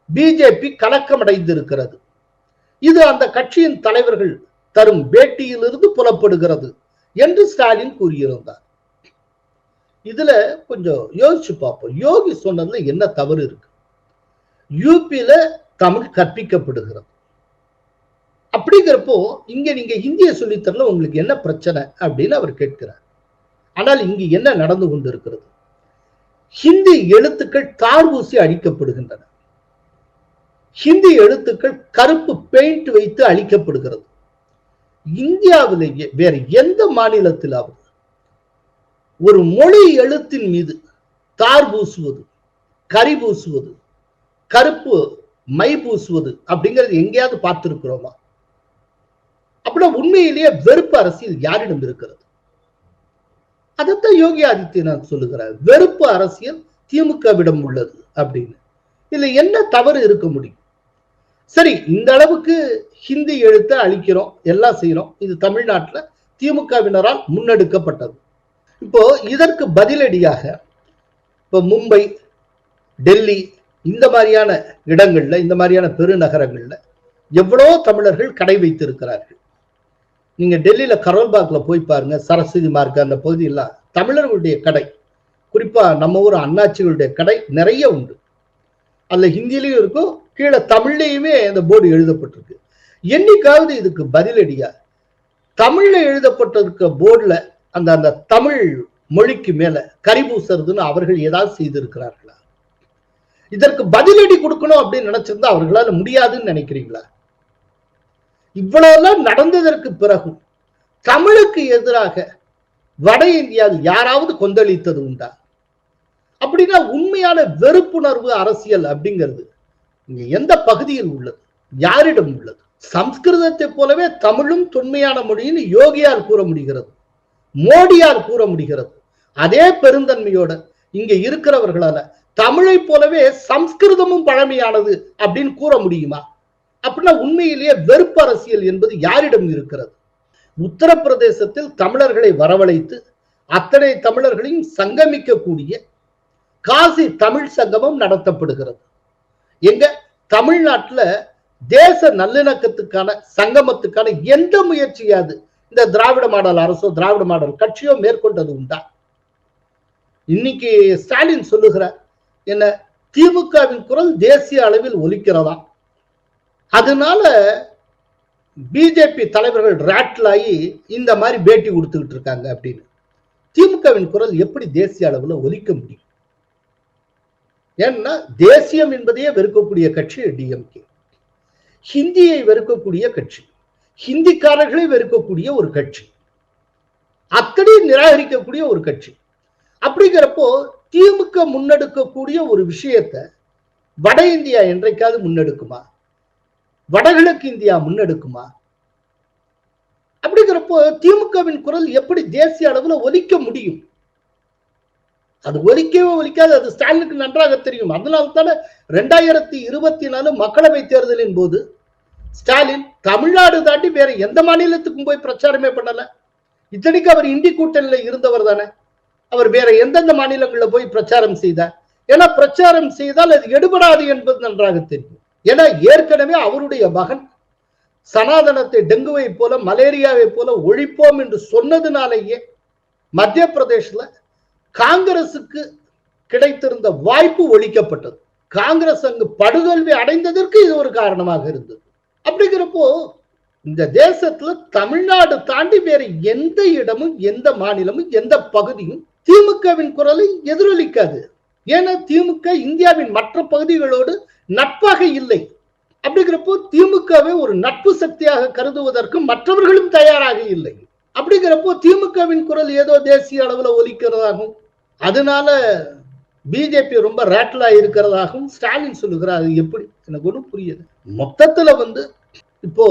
பிஜேபி கலக்கமடைந்திருக்கிறது. இது அந்த கட்சியின் தலைவர்கள் தரும் பேட்டியிலிருந்து புலப்படுகிறது என்று ஸ்டாலின் கூறியிருந்தார். இதுல கொஞ்சம் யோசிச்சு பார்ப்போம். யோகி சொன்னதுல என்ன தவறு இருக்கு? யூபியில தமிழ் கற்பிக்கப்படுகிறது. அப்படிங்கிறப்போ இங்க நீங்க ஹிந்தியை சொல்லித்தரல, உங்களுக்கு என்ன பிரச்சனை அப்படின்னு அவர் கேட்கிறார். ஆனால் இங்கு என்ன நடந்து கொண்டிருக்கிறது? ஹிந்தி எழுத்துக்கள் தார் ஊசி அழிக்கப்படுகின்றன. ஹிந்தி எழுத்துக்கள் கருப்பு பெயிண்ட் வைத்து அழிக்கப்படுகிறது. இந்தியாவிலேயே வேற எந்த மாநிலத்திலாவது ஒரு மொழி எழுத்தின் மீது தார் பூசுவது, கரி பூசுவது, கருப்பு மை பூசுவது அப்படிங்கிறது எங்கேயாவது பார்த்திருக்கிறோமா? அப்படின்னா உண்மையிலேயே வெறுப்பு அரசியல் யாரிடம் இருக்கிறது? அதைத்தான் யோகி ஆதித்யநாத் சொல்லுகிறார். வெறுப்பு அரசியல் திமுகவிடம் உள்ளது அப்படின்னு. இதுல என்ன தவறு இருக்க முடியும்? சரி, இந்த அளவுக்கு ஹிந்தி எழுத்தை அழிக்கிறோம், எல்லாம் செய்யறோம். இது தமிழ்நாட்டுல திமுகவினரால் முன்னெடுக்கப்பட்டது. இப்போ இதற்கு பதிலடியாக இப்போ மும்பை, டெல்லி இந்த மாதிரியான இடங்கள்ல, இந்த மாதிரியான பெருநகரங்கள்ல எவ்வளோ தமிழர்கள் கடை வைத்திருக்கிறார்கள். நீங்க டெல்லியில கரோல்பாக்ல போய் பாருங்க, சரஸ்வதி மார்க் அந்த பகுதியெல்லாம் தமிழர்களுடைய கடை, குறிப்பா நம்ம ஊர் அண்ணாச்சிகளுடைய கடை நிறைய உண்டு. அதுல ஹிந்திலையும் இருக்கும், கீழே தமிழ்லையுமே அந்த போர்டு எழுதப்பட்டிருக்கு. என்னைக்காவது இதுக்கு பதிலடியா தமிழ்ல எழுதப்பட்டிருக்க போர்டுல அந்த அந்த தமிழ் மொழிக்கு மேல கரிபூசறதுன்னு அவர்கள் ஏதாவது செய்திருக்கிறார்களா? இதற்கு பதிலடி கொடுக்கணும் அப்படின்னு நினைச்சிருந்தா அவர்களால முடியாதுன்னு நினைக்கிறீங்களா? இவ்வளவு நடந்ததற்கு பிறகும் தமிழுக்கு எதிராக வட இந்தியாவில் யாராவது கொந்தளித்தது உண்டா? அப்படின்னா உண்மையான வெறுப்புணர்வு அரசியல் அப்படிங்கிறது இங்க எந்த பகுதியில் உள்ளது, யாரிடம் உள்ளது? சம்ஸ்கிருதத்தை போலவே தமிழும் தொன்மையான மொழின்னு யோகியார் கூற முடிகிறது, மோடியார் கூற முடிகிறது. அதே பெருந்தன்மையோட இங்க இருக்கிறவர்களால தமிழை போலவே சம்ஸ்கிருதமும் பழமையானது அப்படின்னு கூற முடியுமா? அப்படின்னா உண்மையிலேயே வெறுப்பு அரசியல் என்பது யாரிடம் இருக்கிறது? உத்தரப்பிரதேசத்தில் தமிழர்களை வரவழைத்து அத்தனை தமிழர்களையும் சங்கமிக்கக்கூடிய காசி தமிழ் சங்கமம் நடத்தப்படுகிறது. எங்க தமிழ்நாட்டுல தேச நல்லிணக்கத்துக்கான சங்கமத்துக்கான எந்த முயற்சியாவது இந்த திராவிட மாடல் அரசோ திராவிட மாடல் கட்சியோ மேற்கொண்டது உண்டா? இன்னைக்கு ஸ்டாலின் சொல்லுகிறார், என்ன திமுகவின் குரல் தேசிய அளவில் ஒலிக்கிறதா, அதனால பிஜேபி தலைவர்கள் ராட்டில் ஆகி இந்த மாதிரி பேட்டி கொடுத்துக்கிட்டு இருக்காங்க அப்படின்னு. திமுகவின் குரல் எப்படி தேசிய அளவில் ஒலிக்க முடியும்? ஏன்னா தேசியம் என்பதையே வெறுக்கக்கூடிய கட்சி டிஎம்கே, ஹிந்தியை வெறுக்கக்கூடிய கட்சி, ஹிந்திக்காரர்களை வெறுக்கக்கூடிய ஒரு கட்சி, அத்தனையும் நிராகரிக்கக்கூடிய ஒரு கட்சி. அப்படிங்கிறப்போ திமுக முன்னெடுக்கக்கூடிய ஒரு விஷயத்தை வட இந்தியா என்றைக்காவது முன்னெடுக்குமா? வடகிழக்கு இந்தியா முன்னெடுக்குமா? அப்படிங்கிறப்போ திமுகவின் குரல் எப்படி தேசிய அளவில் ஒலிக்க முடியும்? அது ஒலிக்கவே ஒலிக்காது. அது ஸ்டாலினுக்கு நன்றாக தெரியும். அதனால்தானே 2024 மக்களவை தேர்தலின் போது ஸ்டாலின் தமிழ்நாடு தாண்டி வேற எந்த மாநிலத்துக்கும் போய் பிரச்சாரமே பண்ணல. இத்தனைக்கு அவர் இந்தி கூட்டணியில இருந்தவர் தானே. அவர் வேற எந்தெந்த மாநிலங்களில் போய் பிரச்சாரம் செய்தார்? ஏன்னா பிரச்சாரம் செய்தால் அது எடுபடாது என்பது நன்றாக தெரியும். ஏன்னா ஏற்கனவே அவருடைய மகன் சனாதனத்தை டெங்குவை போல மலேரியாவை போல ஒழிப்போம் என்று சொன்னதுனாலேயே மத்திய பிரதேசல காங்கிரசுக்கு கிடைத்திருந்த வாய்ப்பு ஒழிக்கப்பட்டது. காங்கிரஸ் அங்கு படுதோல்வி அடைந்ததற்கு இது ஒரு காரணமாக இருந்தது. அப்படிங்கிறப்போ இந்த தேசத்துல தமிழ்நாடு தாண்டி வேற எந்த இடமும் எந்த மாநிலமும் எந்த பகுதியும் திமுகவின் குரலை எதிரொலிக்காது. ஏன்னா திமுக இந்தியாவின் மற்ற பகுதிகளோடு நட்பாக இல்லை. அப்படிங்கிறப்போ திமுகவை ஒரு நட்பு சக்தியாக கருதுவதற்கு மற்றவர்களும் தயாராக இல்லை. அப்படிங்கிறப்போ திமுகவின் குரல் ஏதோ தேசிய அளவில் ஒலிக்கிறதாகவும் அதனால பிஜேபி ரொம்ப ரேட்டலா இருக்கிறதாகவும் ஸ்டாலின் சொல்லுகிறார். அது எப்படி? எனக்கு ஒன்றும் புரியுது. மொத்தத்துல இப்போ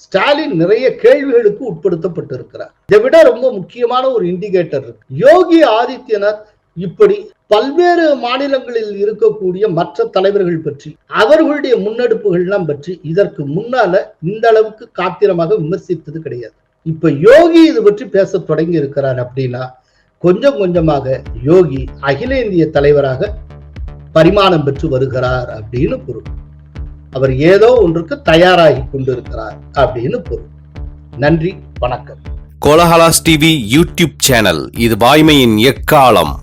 ஸ்டாலின் நிறைய கேள்விகளுக்கு உட்படுத்தப்பட்டு இருக்கிறார். இதை விட ரொம்ப முக்கியமான ஒரு இண்டிகேட்டர் இருக்கு. யோகி ஆதித்யநாத் இப்படி பல்வேறு மாநிலங்களில் இருக்கக்கூடிய மற்ற தலைவர்கள் பற்றி அவர்களுடைய முன்னெடுப்புகள்லாம் பற்றி இதற்கு முன்னால இந்த அளவுக்கு காத்திரமாக விமர்சித்தது கிடையாது. இப்ப யோகி இது பற்றி பேச தொடங்கி இருக்கிறார். அப்படின்னா கொஞ்சம் கொஞ்சமாக யோகி அகில இந்திய தலைவராக பரிமாணம் பெற்று வருகிறார் அப்படின்னு பொருள். அவர் ஏதோ ஒன்றுக்கு தயாராகி கொண்டிருக்கிறார் அப்படின்னு பொருள். நன்றி, வணக்கம். கோலஹலாஸ் டிவி யூடியூப் சேனல், இது வாய்மையின் எக்காலம்.